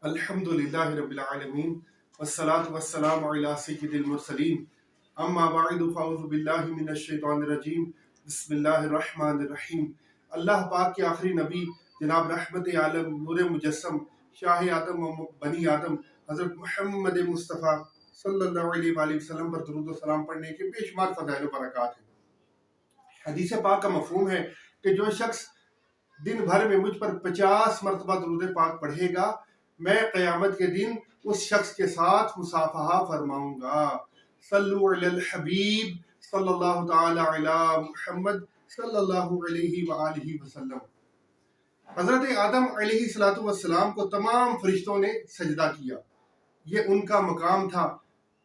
الحمدللہ رب العالمین والصلاة والسلام علی سید المرسلین اما بعد فاعوذ باللہ من الشیطان الرجیم بسم اللہ الرحمن الرحیم۔ اللہ پاک کے آخری نبی جناب رحمت عالم نور مجسم شاہ آدم و بنی آدم حضرت محمد مصطفیٰ صلی اللہ علیہ وآلہ وسلم پر درود و سلام پڑھنے کے بے شمار فضائل و برکات ہیں۔ حدیث پاک کا مفہوم ہے کہ جو شخص دن بھر میں مجھ پر 50 مرتبہ درود پاک پڑھے گا، میں قیامت کے دن اس شخص کے ساتھ مصافحہ فرماؤں گا۔ صلو علی الحبیب صلی اللہ تعالی علی محمد صلی اللہ علیہ وآلہ وسلم۔ حضرت آدم علیہ السلام کو تمام فرشتوں نے سجدہ کیا، یہ ان کا مقام تھا،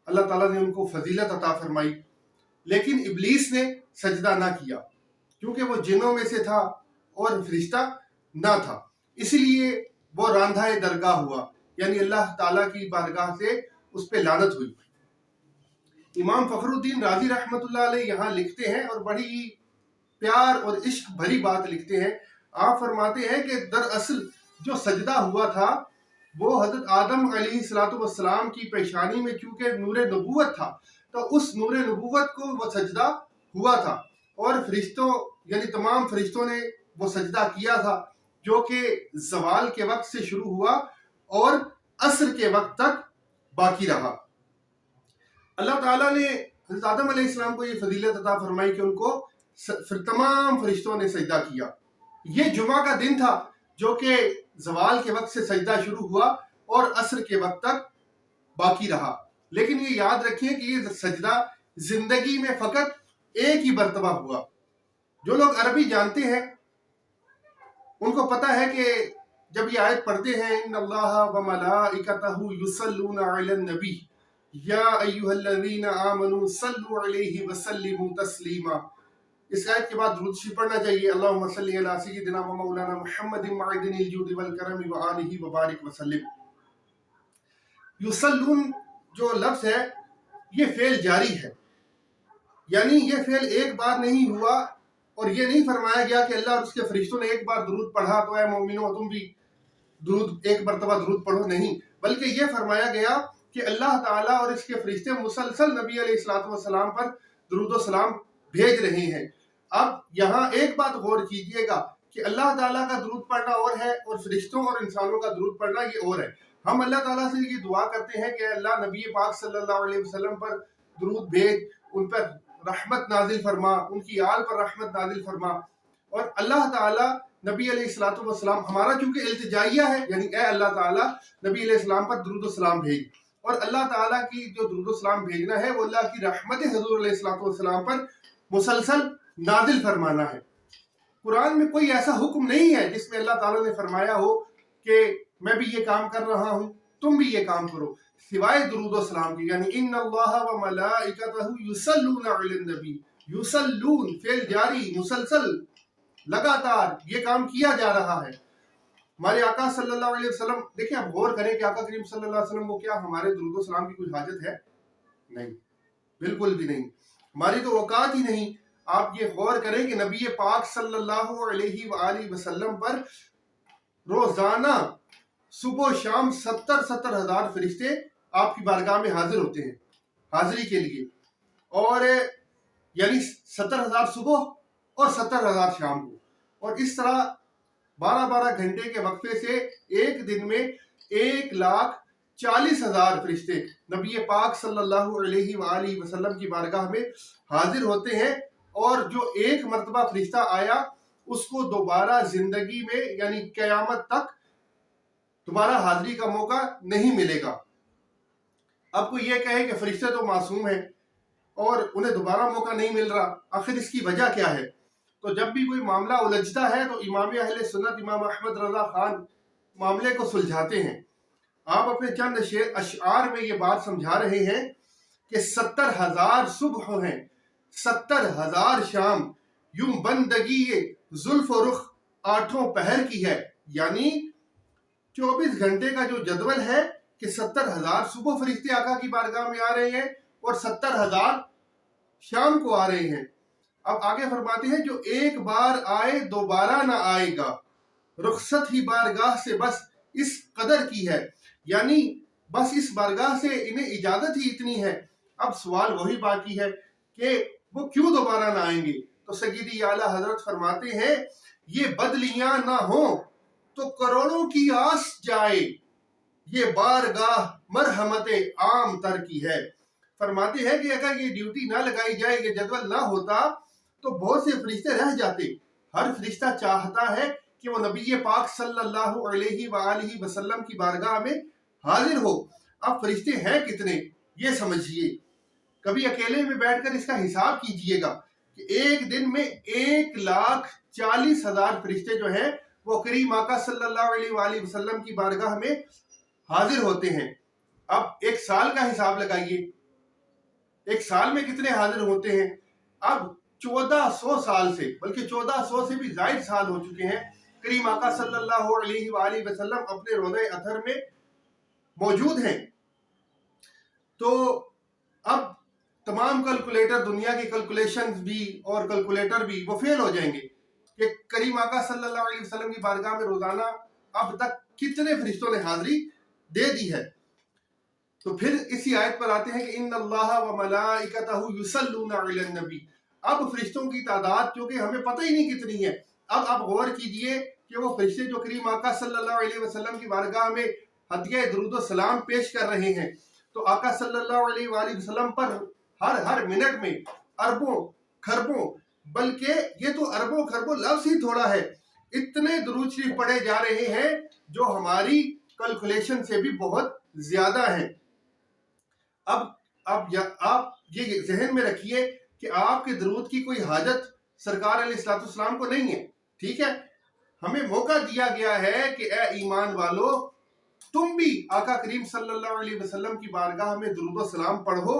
اللہ تعالیٰ نے ان کو فضیلت عطا فرمائی۔ لیکن ابلیس نے سجدہ نہ کیا کیونکہ وہ جنوں میں سے تھا اور فرشتہ نہ تھا، اس لیے وہ راندھا درگاہ ہوا، یعنی اللہ تعالیٰ کی بارگاہ سے اس پہ لعنت ہوئی۔ امام فخر الدین رازی رحمۃ اللہ علیہ یہاں لکھتے ہیں اور بڑی پیار اور عشق بھری بات لکھتے ہیں۔ آپ فرماتے ہیں کہ دراصل جو سجدہ ہوا تھا وہ حضرت آدم علیہ السلام کی پیشانی میں چونکہ نور نبوت تھا، تو اس نور نبوت کو وہ سجدہ ہوا تھا، اور فرشتوں یعنی تمام فرشتوں نے وہ سجدہ کیا تھا، جو کہ زوال کے وقت سے شروع ہوا اور عصر کے وقت تک باقی رہا۔ اللہ تعالیٰ نے حضرت آدم علیہ السلام کو یہ فضیلت عطا فرمائی کہ ان کو تمام فرشتوں نے سجدہ کیا۔ یہ جمعہ کا دن تھا جو کہ زوال کے وقت سے سجدہ شروع ہوا اور عصر کے وقت تک باقی رہا۔ لیکن یہ یاد رکھیں کہ یہ سجدہ زندگی میں فقط ایک ہی مرتبہ ہوا۔ جو لوگ عربی جانتے ہیں ان کو پتہ ہے کہ جب یہ آیت پڑھتے ہیں ان اللہ و ملائکتہ یصلون علی النبی یا ایھا الذین آمنوا صلوا علیہ وسلموا تسلیما، اس آیت کے بعد درود شریف پڑھنا چاہیے۔ اللہم صلی علی سیدنا و مولانا محمد معدن الجود والکرم وآلہ وبارک وسلم۔ یصلون جو لفظ ہے یہ فعل جاری ہے، یعنی یہ فعل ایک بار نہیں ہوا، اور یہ نہیں فرمایا گیا کہ اللہ اور اس کے فرشتوں نے ایک بار درود پڑھا تو اے مومنو تم بھی درود ایک مرتبہ درود پڑھو، نہیں، بلکہ یہ فرمایا گیا کہ اللہ تعالیٰ اور اس کے فرشتے مسلسل نبی علیہ السلام پر درود و سلام بھیج رہے ہیں۔ اب یہاں ایک بات غور کیجئے گا کہ اللہ تعالیٰ کا درود پڑھنا اور ہے، اور فرشتوں اور انسانوں کا درود پڑھنا یہ اور ہے۔ ہم اللہ تعالیٰ سے یہ دعا کرتے ہیں کہ اللہ نبی پاک صلی اللہ علیہ وسلم پر درود بھیج، ان پر رحمت نازل فرما، ان کی آل پر رحمت نازل فرما، اور اللہ تعالیٰ نبی علیہ السلام ہمارا چونکہ التجائیہ ہے، یعنی اے اللہ تعالیٰ نبی علیہ السلام پر درود و سلام بھیج، اور اللہ تعالیٰ کی جو درود و سلام بھیجنا ہے وہ اللہ کی رحمت حضور علیہ السلام پر مسلسل نازل فرمانا ہے۔ قرآن میں کوئی ایسا حکم نہیں ہے جس میں اللہ تعالیٰ نے فرمایا ہو کہ میں بھی یہ کام کر رہا ہوں تم بھی یہ کام کرو، سوائے درود و سلام کی، یعنی ان اللہ و ملائکتہ یصلون علی النبی۔ یصلون فعل جاری، مسلسل لگاتار یہ کام کیا جا رہا ہے۔ ہمارے آقا صلی اللہ علیہ وسلم، دیکھیں آپ غور کریں کہ آقا کریم صلی اللہ علیہ وسلم کو کیا ہمارے درود و سلام کی کوئی حاجت ہے؟ نہیں، بالکل بھی نہیں، ہماری تو اوقات ہی نہیں۔ آپ یہ غور کریں کہ نبی پاک صلی اللہ علیہ وآلہ وسلم پر روزانہ صبح و شام 70 ہزار فرشتے آپ کی بارگاہ میں حاضر ہوتے ہیں حاضری کے لیے، اور یعنی 70,000 صبح اور 70,000 شام کو، اور اس طرح 12 گھنٹے کے وقفے سے ایک دن میں 1,40,000 فرشتے نبی پاک صلی اللہ علیہ وآلہ وسلم کی بارگاہ میں حاضر ہوتے ہیں، اور جو ایک مرتبہ فرشتہ آیا اس کو دوبارہ زندگی میں یعنی قیامت تک دوبارہ حاضری کا موقع نہیں ملے گا۔ اب کوئی یہ کہے کہ فرشتے تو معصوم ہیں اور انہیں دوبارہ موقع نہیں مل رہا، آخر اس کی وجہ کیا ہے؟ تو جب بھی کوئی معاملہ الجھتا ہے تو امام اہل سنت امام احمد رضا خان معاملے کو سلجھاتے ہیں۔ آپ اپنے چند اشعار میں یہ بات سمجھا رہے ہیں کہ 70,000 صبح ہیں 70,000 شام، یوں بندگی زلف و رخ 8 پہر کی ہے، یعنی 24 گھنٹے کا جو جدول ہے کہ 70,000 صبح فرشتے آقا کی بارگاہ میں آ رہے ہیں اور 70,000 شام کو آ رہے ہیں۔ اب آگے فرماتے ہیں جو ایک بار آئے دوبارہ نہ آئے گا، رخصت ہی بارگاہ سے بس اس قدر کی ہے۔ یعنی بس اس بارگاہ سے انہیں اجازت ہی اتنی ہے. اب سوال وہی باقی ہے کہ وہ کیوں دوبارہ نہ آئیں گے؟ تو سیدی اعلیٰ حضرت فرماتے ہیں یہ بدلیاں نہ ہوں تو کروڑوں کی آس جائے، یہ بارگاہ مرحمت عام تر کی ہے. فرماتے ہیں کہ اگر یہ ڈیوٹی نہ لگائی جائے، یہ جدول نہ ہوتا تو بہت سے فرشتے رہ جاتے. ہر فرشتہ چاہتا ہے کہ وہ نبی پاک صلی اللہ علیہ وآلہ وسلم کی بارگاہ میں حاضر ہو. اب فرشتے ہیں کتنے یہ سمجھیے. کبھی اکیلے میں بیٹھ کر اس کا حساب کیجئے گا کہ ایک دن میں 1,40,000 فرشتے جو ہیں وہ کریم آقا صلی اللہ علیہ وآلہ وسلم کی بارگاہ میں حاضر ہوتے ہیں. اب ایک سال کا حساب لگائیے، ایک سال میں کتنے حاضر ہوتے ہیں. اب 1400 سال سے، بلکہ 1400 سے بھی زائد سال ہو چکے ہیں کریم آقا صلی اللہ علیہ وآلہ وسلم اپنے روضہ اطہر میں موجود ہیں. تو اب تمام کیلکولیٹر، دنیا کی کیلکولیشنز بھی اور کیلکولیٹر بھی وہ فیل ہو جائیں گے کہ کریم آقا صلی اللہ علیہ وسلم کی بارگاہ میں روزانہ اب تک کتنے فرشتوں نے حاضری دے دی ہے. تو پھر اسی آیت پر آتے ہیں کہ ان اللہ و ملائکتہ یصلون علی النبی. اب فرشتوں کی تعداد کیونکہ ہمیں پتہ ہی نہیں کتنی ہے. اب آپ غور کیجئے کہ وہ فرشتے جو کریم آقا صلی اللہ علیہ وسلم کی بارگاہ میں ہدیہ درود و سلام پیش کر رہے ہیں، تو آقا صلی اللہ علیہ وآلہ وسلم پر ہر منٹ میں اربوں خربوں، بلکہ یہ تو اربوں خربوں لفظ ہی تھوڑا ہے، اتنے درود شریف پڑھے جا رہے ہیں جو ہماری کیلکولیشن سے بھی بہت زیادہ ہیں. اب آپ یہ ذہن میں رکھیے کہ آپ کے درود کی کوئی حاجت سرکار علیہ السلام کو نہیں ہے. ٹھیک ہے، ہمیں موقع دیا گیا ہے کہ اے ایمان والو، تم بھی آقا کریم صلی اللہ علیہ وسلم کی بارگاہ میں درود و سلام پڑھو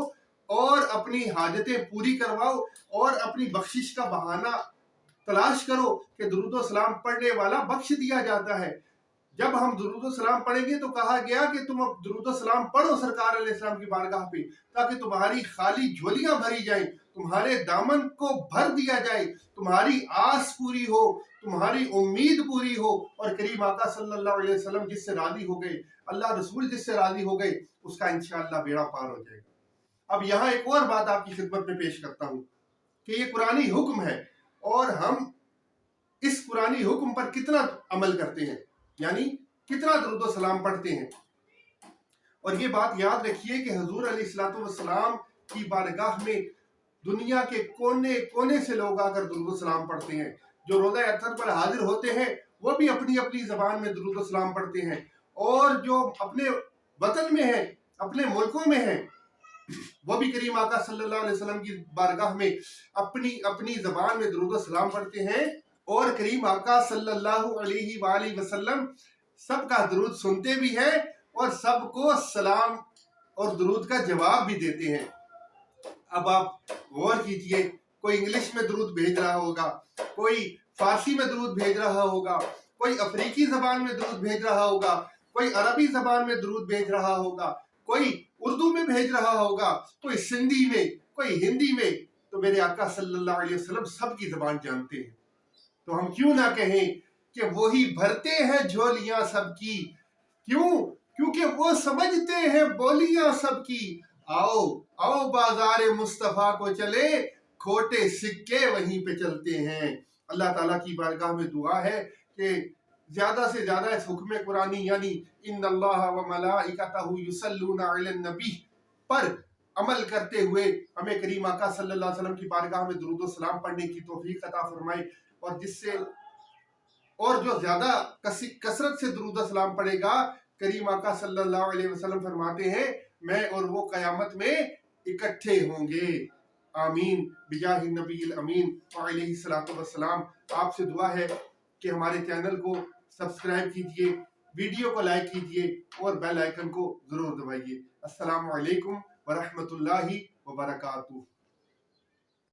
اور اپنی حاجتیں پوری کرواؤ اور اپنی بخشش کا بہانہ تلاش کرو کہ درود و سلام پڑھنے والا بخش دیا جاتا ہے. جب ہم درود و سلام پڑھیں گے تو کہا گیا کہ تم اب درود و سلام پڑھو سرکار علیہ السلام کی بارگاہ پہ، تاکہ تمہاری خالی جھولیاں بھری جائیں، تمہارے دامن کو بھر دیا جائے، تمہاری آس پوری ہو، تمہاری امید پوری ہو، اور کریم آقا صلی اللہ علیہ وسلم جس سے راضی ہو گئے، اللہ رسول جس سے راضی ہو گئے، اس کا انشاءاللہ بیڑا پار ہو جائے گا. اب یہاں ایک اور بات آپ کی خدمت میں پیش کرتا ہوں کہ یہ قرآنی حکم ہے اور ہم اس قرآنی حکم پر کتنا عمل کرتے ہیں، یعنی کتنا درود و سلام پڑھتے ہیں. اور یہ بات یاد رکھیے کہ حضور علیہ السلام کی بارگاہ میں دنیا کے کونے کونے سے لوگ آ کر درود و سلام پڑھتے ہیں. جو روضہ اطہر پر حاضر ہوتے ہیں وہ بھی اپنی اپنی زبان میں درود و سلام پڑھتے ہیں، اور جو اپنے وطن میں ہیں، اپنے ملکوں میں ہیں، وہ بھی کریم آقا صلی اللہ علیہ وسلم کی بارگاہ میں اپنی اپنی زبان میں درود و سلام پڑھتے ہیں، اور کریم آقا صلی اللہ علیہ وآلہ وسلم سب کا درود سنتے بھی ہیں اور سب کو سلام اور درود کا جواب بھی دیتے ہیں. اب آپ غور کیجئے، کوئی انگلش میں درود بھیج رہا ہوگا، کوئی فارسی میں درود بھیج رہا ہوگا، کوئی افریقی زبان میں درود بھیج رہا ہوگا، کوئی عربی زبان میں درود بھیج رہا ہوگا، کوئی اردو میں بھیج رہا ہوگا، کوئی سندھی میں، کوئی ہندی میں. تو میرے آقا صلی اللہ علیہ وسلم سب کی زبان جانتے ہیں. تو ہم کیوں نہ کہیں کہ وہی بھرتے ہیں جھولیاں سب کی. کیوں؟ کیونکہ وہ سمجھتے ہیں بولیاں سب کی. آؤ آؤ بازار مصطفیٰ کو چلے، کھوٹے سکے وہیں پہ چلتے ہیں. اللہ تعالیٰ کی بارگاہ میں دعا ہے کہ زیادہ سے زیادہ اس حکم قرآنی یعنی ان اللہ و ملائکتہ یصلون علی النبی پر عمل کرتے ہوئے ہمیں کریم آقا صلی اللہ علیہ وسلم کی بارگاہ میں درود و سلام پڑھنے کی توفیق عطا فرمائے، اور جس سے اور جو زیادہ کثرت سے درود و سلام پڑھے گا، کریم آقا صلی اللہ علیہ وسلم فرماتے ہیں میں اور وہ قیامت میں اکٹھے ہوں گے. آمین بجاہ النبی الامین علیہ الصلوۃ والسلام. آپ سے دعا ہے کہ ہمارے چینل کو سبسکرائب کیجئے، ویڈیو کو لائک کیجئے اور بیل آئیکن کو ضرور دبائیے. السلام علیکم ورحمۃ اللہ وبرکاتہ.